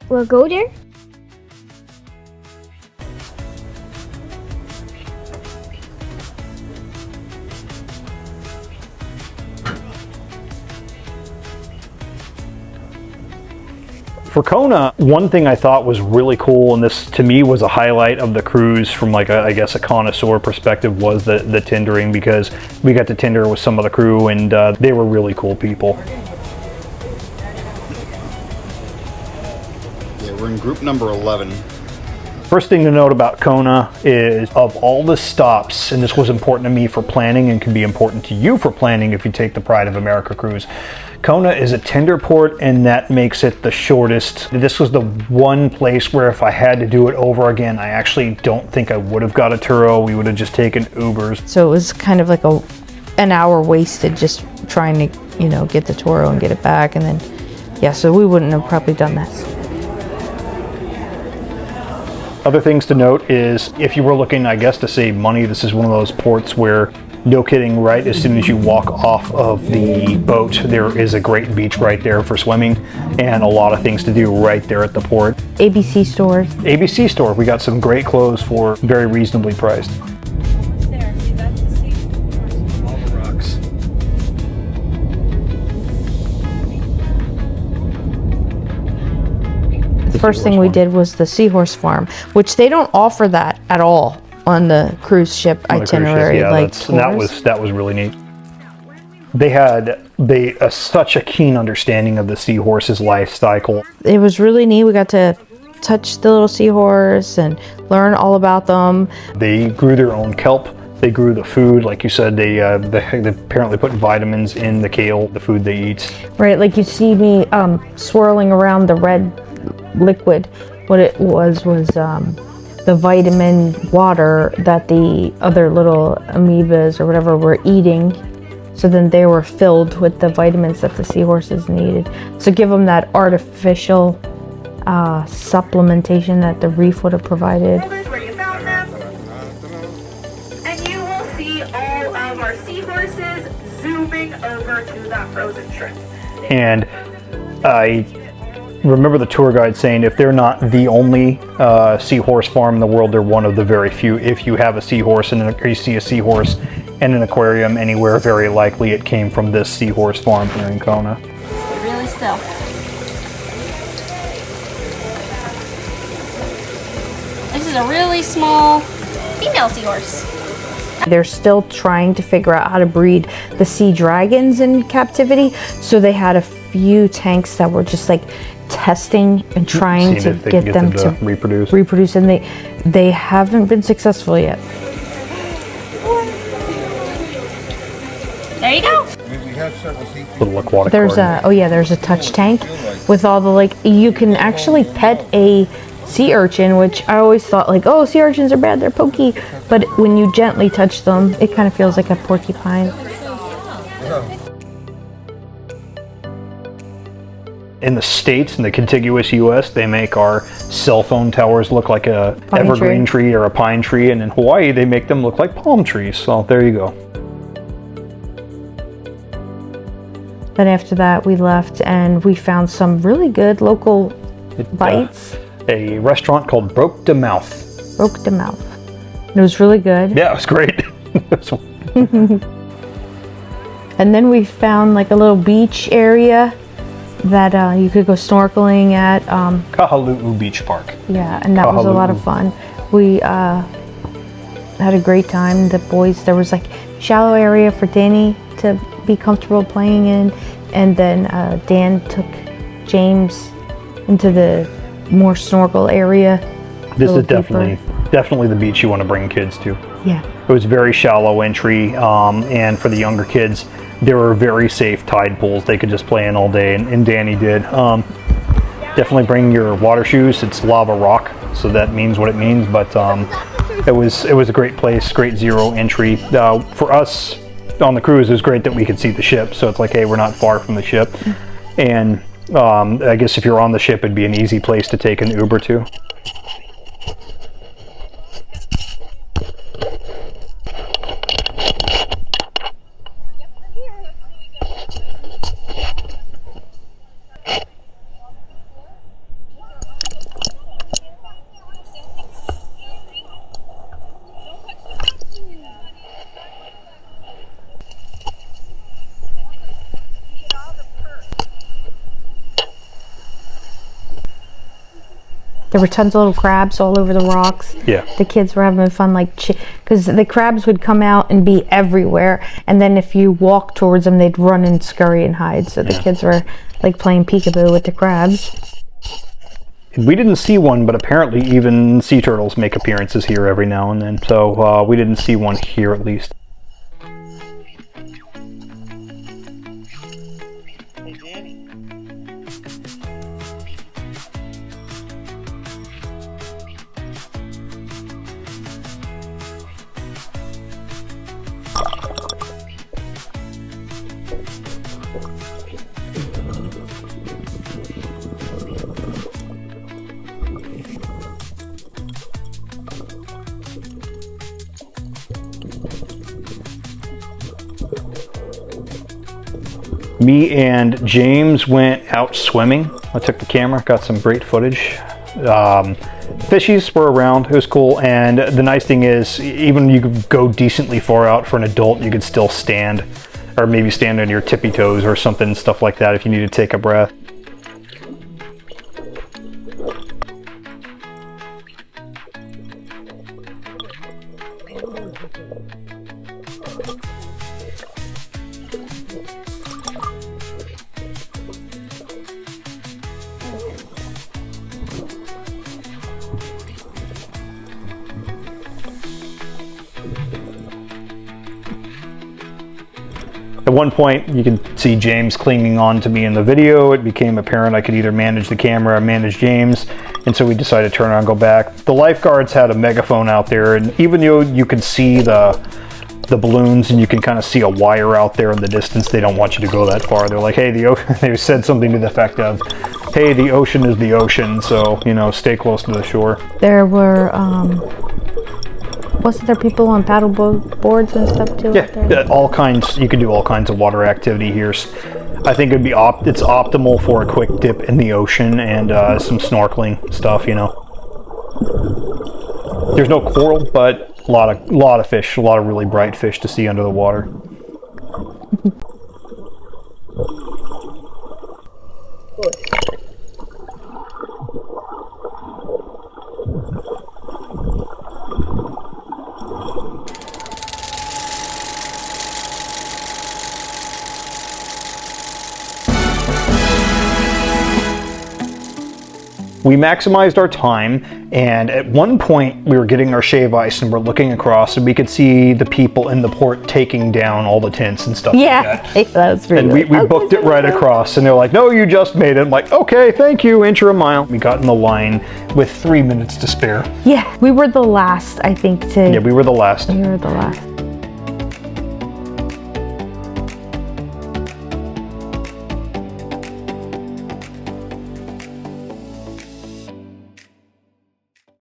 We'll go there. For Kona, one thing I thought was really cool, and this to me was a highlight of the cruise from like I guess a connoisseur perspective, was the tendering, because we got to tender with some of the crew, and they were really cool people. Yeah, we're in group number 11. First thing to note about Kona is, of all the stops, and this was important to me for planning and can be important to you for planning if you take the Pride of America cruise, Kona is a tender port, and that makes it the shortest. This was the one place where if I had to do it over again, I actually don't think I would have got a Turo. We would have just taken Ubers. So it was kind of like an hour wasted just trying to, you know, get the Turo and get it back, and then, yeah, so we wouldn't have probably done that. Other things to note is, if you were looking, I guess, to save money, this is one of those ports where, no kidding, right as soon as you walk off of the boat, there is a great beach right there for swimming, and a lot of things to do right there at the port. ABC stores. ABC store, we got some great clothes for very reasonably priced. There, see, that's the sea. All the rocks. The first thing we did was the Seahorse Farm, which they don't offer that at all on the cruise ship itinerary. Yeah, like that was really neat. They had such a keen understanding of the seahorse's life cycle. It was really neat. We got to touch the little seahorse and learn all about them. They grew their own kelp. They grew the food, like you said. They apparently put vitamins in the kale, the food they eat. Right, like you see me swirling around the red liquid. What it was the vitamin water that the other little amoebas or whatever were eating. So then they were filled with the vitamins that the seahorses needed. So give them that artificial supplementation that the reef would have provided. Where you found them. And you will see all of our seahorses zooming over to that frozen shrimp. And I remember the tour guide saying, if they're not the only seahorse farm in the world, they're one of the very few. If you have a seahorse or you see a seahorse in an aquarium anywhere, very likely it came from this seahorse farm here in Kona. Really still. This is a really small female seahorse. They're still trying to figure out how to breed the sea dragons in captivity. So they had a few tanks that were just like testing and trying to get them to reproduce, and they haven't been successful yet. There you go. Little aquatic There's garden. there's a touch tank with all the you can actually pet a sea urchin, which I always thought like, oh, sea urchins are bad, they're pokey, but when you gently touch them, it kind of feels like a porcupine. In the States, in the contiguous US, they make our cell phone towers look like a evergreen tree or a pine tree, and in Hawaii they make them look like palm trees. So there you go. Then after that we left and we found some really good local bites. A restaurant called Broke de Mouth. Broke de Mouth. It was really good. Yeah, it was great. And then we found like a little beach area that you could go snorkeling at. Kahalu'u Beach Park. Yeah, and that was a lot of fun. We had a great time. The boys, there was like shallow area for Danny to be comfortable playing in, and then Dan took James into the more snorkel area. This is definitely the beach you want to bring kids to. Yeah. It was very shallow entry, and for the younger kids, there were very safe tide pools. They could just play in all day, and Danny did. Definitely bring your water shoes. It's lava rock, so that means what it means, but it was a great place, great zero entry. For us on the cruise, it was great that we could see the ship, so it's like, hey, we're not far from the ship. And I guess if you're on the ship, it'd be an easy place to take an Uber to. There were tons of little crabs all over the rocks. Yeah. The kids were having fun, like, because the crabs would come out and be everywhere. And then if you walk towards them, they'd run and scurry and hide. So the kids were like playing peekaboo with the crabs. We didn't see one, but apparently even sea turtles make appearances here every now and then. So we didn't see one here at least. Me and James went out swimming. I took the camera, got some great footage. Fishies were around, it was cool, and the nice thing is, even you could go decently far out for an adult, you could still stand, or maybe stand on your tippy toes or something, stuff like that, if you need to take a breath. At one point, you can see James clinging on to me in the video. It became apparent I could either manage the camera or manage James, and so we decided to turn around and go back. The lifeguards had a megaphone out there, and even though you could see the balloons and you can kind of see a wire out there in the distance, they don't want you to go that far. They're like, hey, they said something to the effect of, hey, the ocean is the ocean, so, you know, stay close to the shore. There were, wasn't there people on paddle boards and stuff too? Yeah, all kinds. You can do all kinds of water activity here. I think it'd be it's optimal for a quick dip in the ocean and some snorkeling stuff. You know, there's no coral, but a lot of fish, a lot of really bright fish to see under the water. We maximized our time, and at one point we were getting our shave ice and we're looking across and we could see the people in the port taking down all the tents and stuff like that. That was really And we booked it right across, and they're like, no, you just made it. I'm like, okay, thank you, inch or a mile. We got in the line with 3 minutes to spare. Yeah, we were the last, I think, Yeah, we were the last. We were the last.